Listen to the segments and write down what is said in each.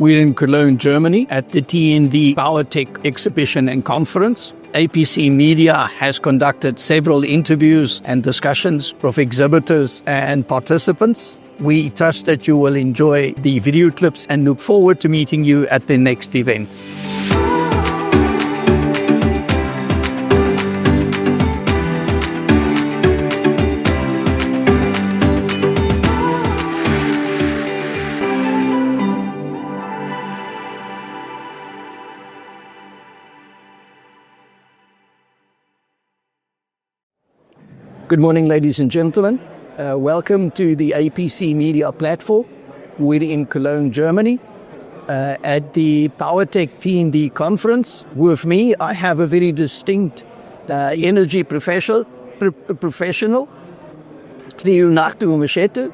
We're in Cologne, Germany at the TND PowerTech exhibition and conference. APC Media has conducted several interviews and discussions of exhibitors and participants. We trust that you will enjoy the video clips and look forward to meeting you at the next event. Good morning, ladies and gentlemen. Welcome to the APC Media platform. We're in Cologne, Germany, at the PowerTech TND conference. With me, I have a very distinct energy professional, Leonardo Maschietto,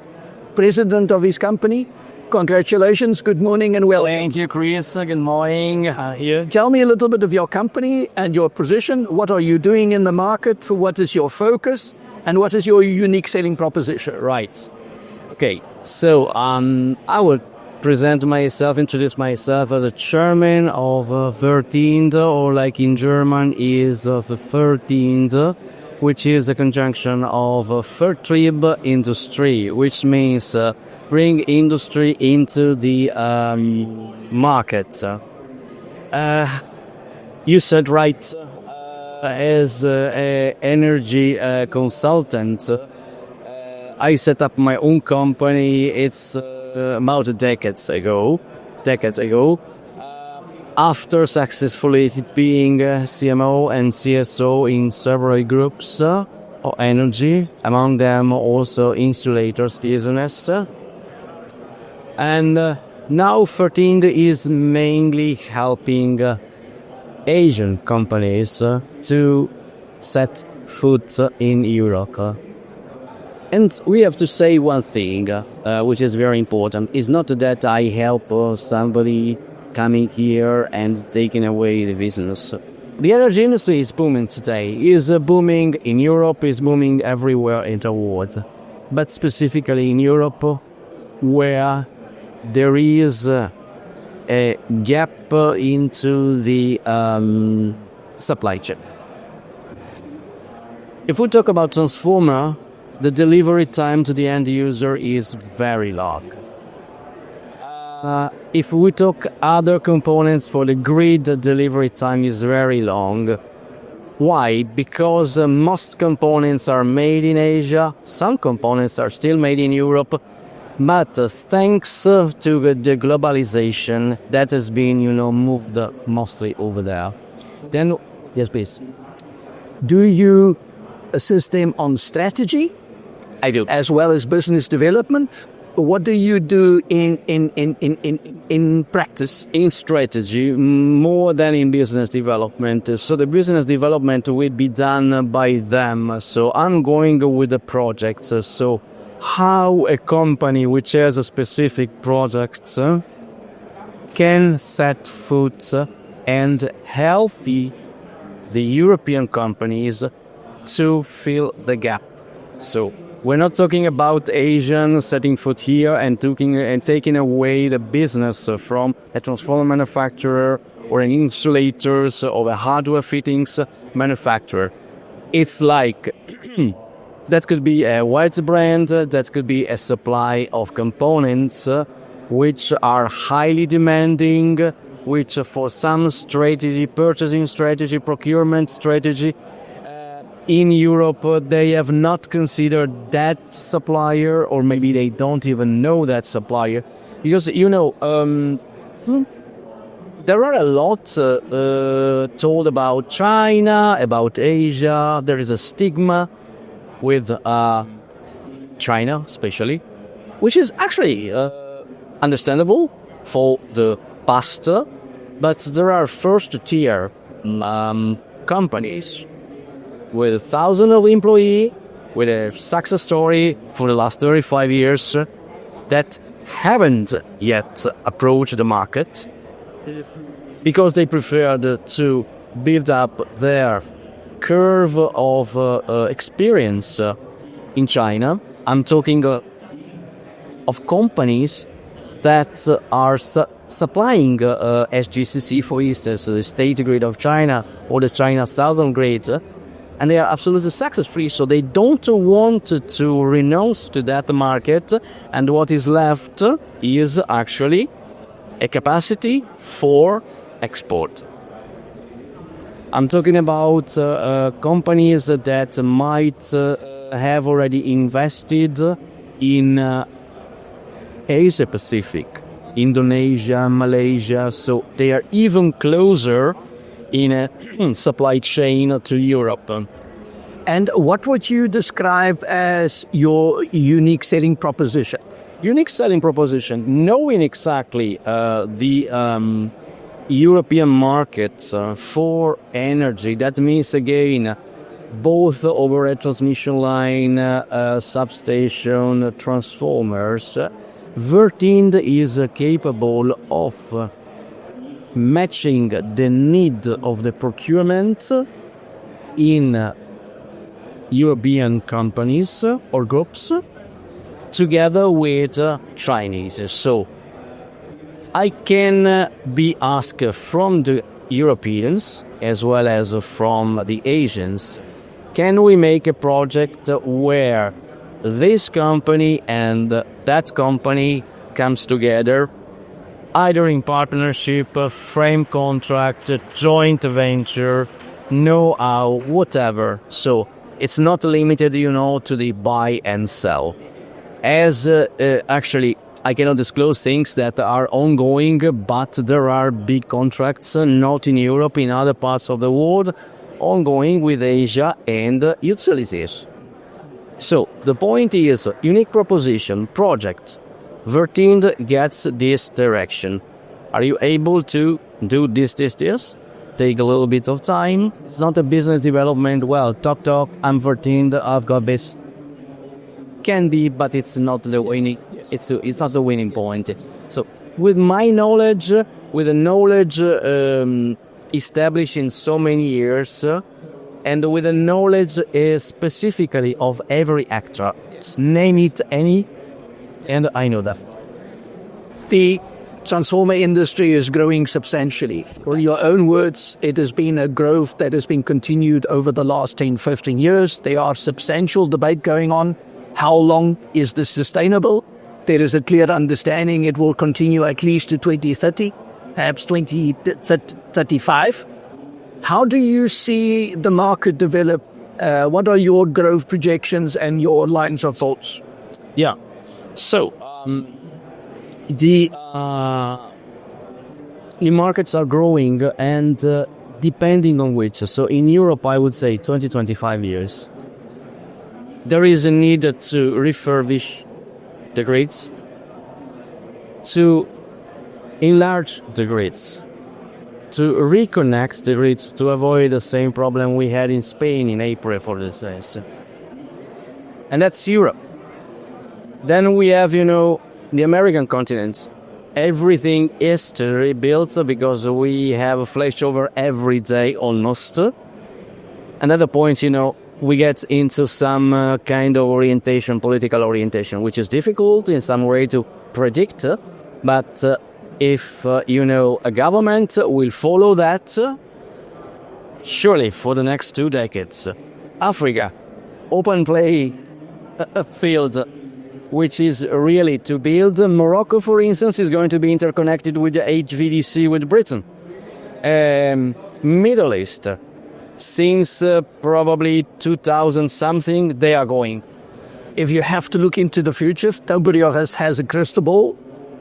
president of his company. Congratulations, good morning and welcome. Thank you, Chris. Good morning. Here. Tell me a little bit of your company and your position. What are you doing in the market? What is your focus? And what is your unique selling proposition? Right. Okay. So I will introduce myself as a chairman of VERTIND, or like in German is VERTIND, which is a conjunction of VERTrieb industry, which means bring industry into the market. You said right. As an energy consultant, I set up my own company. It's about decades ago. After successfully being CMO and CSO in several groups of energy, among them also insulators business. And now VERTIND is mainly helping Asian companies to set foot in Europe. And we have to say one thing, which is very important. It's not that I help somebody coming here and taking away the business. The energy industry is booming today. Is booming in Europe, is booming everywhere in the world. But specifically in Europe, where there is a gap into the supply chain. If we talk about transformer, the delivery time to the end user is very long. If we talk other components for the grid, the delivery time is very long. Why? Because most components are made in Asia, some components are still made in Europe, but thanks to the globalization, that has been, moved mostly over there. Then, yes, please. Do you assist them on strategy? I do. As well as business development? What do you do in practice? In strategy, more than in business development. So the business development will be done by them. So I'm going with the projects. So how a company which has a specific project can set foot and help the European companies to fill the gap. So we're not talking about Asian setting foot here and taking away the business from a transformer manufacturer or an insulators or a hardware fittings manufacturer. It's like that could be a white brand, that could be a supply of components which are highly demanding, which for some strategy, purchasing strategy, procurement strategy, in Europe they have not considered that supplier, or maybe they don't even know that supplier. Because, there are a lot told about China, about Asia. There is a stigma with China especially, which is actually understandable for the past, but there are first-tier companies with thousands of employees, with a success story for the last 35 years that haven't yet approached the market because they preferred to build up their curve of experience in China. I'm talking of companies that are supplying SGCC, for instance, the state grid of China or the China Southern grid, and they are absolutely success-free, so they don't want to renounce to that market, and what is left is actually a capacity for export. I'm talking about companies that might have already invested in Asia Pacific, Indonesia, Malaysia, so they are even closer in a supply chain to Europe. And what would you describe as your unique selling proposition? Unique selling proposition, knowing exactly the European markets for energy. That means, again, both overhead transmission line, substation, transformers. VERTIND is capable of matching the need of the procurement in European companies or groups together with Chinese. So I can be asked from the Europeans as well as from the Asians, can we make a project where this company and that company comes together, either in partnership, frame contract, joint venture, know-how, whatever. So it's not limited, to the buy and sell. As actually, I cannot disclose things that are ongoing, but there are big contracts, not in Europe, in other parts of the world, ongoing with Asia and utilities. So the point is, unique proposition, project. VERTIND gets this direction. Are you able to do this? Take a little bit of time. It's not a business development. Well, talk, I'm VERTIND, I've got this. Can be, but it's not the winning. It's not the winning point. So, with my knowledge, with the knowledge established in so many years, and with the knowledge specifically of every actor, name it any, and I know that. The transformer industry is growing substantially. For your own words, it has been a growth that has been continued over the last 10, 15 years. There are substantial debate going on. How long is this sustainable? There is a clear understanding it will continue at least to 2030, perhaps 2035. How do you see the market develop? What are your growth projections and your lines of thoughts? Yeah. So, the markets are growing and depending on which. So in Europe, I would say 20-25 years. There is a need to refurbish the grids, to enlarge the grids, to reconnect the grids, to avoid the same problem we had in Spain in April, for instance. And that's Europe. Then we have, the American continent. Everything is to rebuild because we have a flashover every day almost. Another point, we get into some kind of orientation, political orientation, which is difficult in some way to predict. But if, a government will follow that, surely for the next 2 decades. Africa, open play field, which is really to build. Morocco, for instance, is going to be interconnected with the HVDC with Britain. Middle East, since probably 2000-something, they are going. If you have to look into the future, nobody of us has a crystal ball.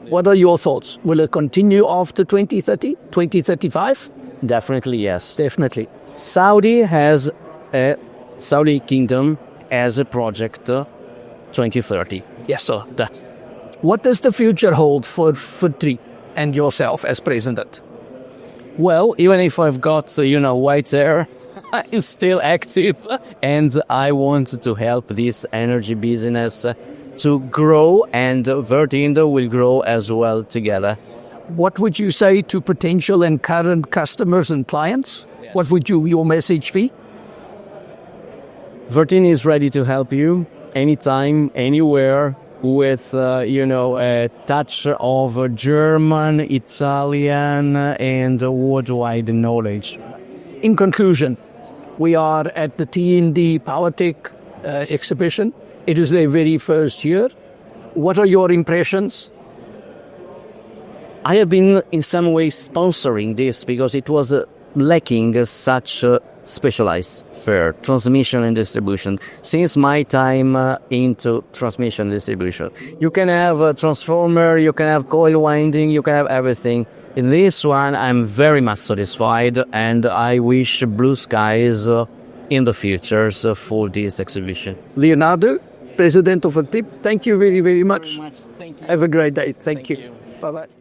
What are your thoughts? Will it continue after 2030, 2035? Definitely, yes. Definitely. Saudi Kingdom has a project 2030. Yes, sir. What does the future hold for VERTrieb and yourself as president? Well, even if I've got, white hair, I'm still active and I want to help this energy business to grow, and VERTIND will grow as well together. What would you say to potential and current customers and clients? Yes. What would your message be? VERTIND is ready to help you anytime, anywhere. with, a touch of German, Italian, and worldwide knowledge. In conclusion, we are at the TND PowerTech exhibition. It is their very first year. What are your impressions? I have been in some way sponsoring this because it was lacking such specialized fair transmission and distribution since my time into transmission distribution. You can have a transformer, you can have coil winding, you can have everything. In this one, I'm very much satisfied, and I wish blue skies in the future for this exhibition. Leonardo, President of VERTrieb, thank you very, very much. Thank you. Have a great day. Thank you. Bye-bye.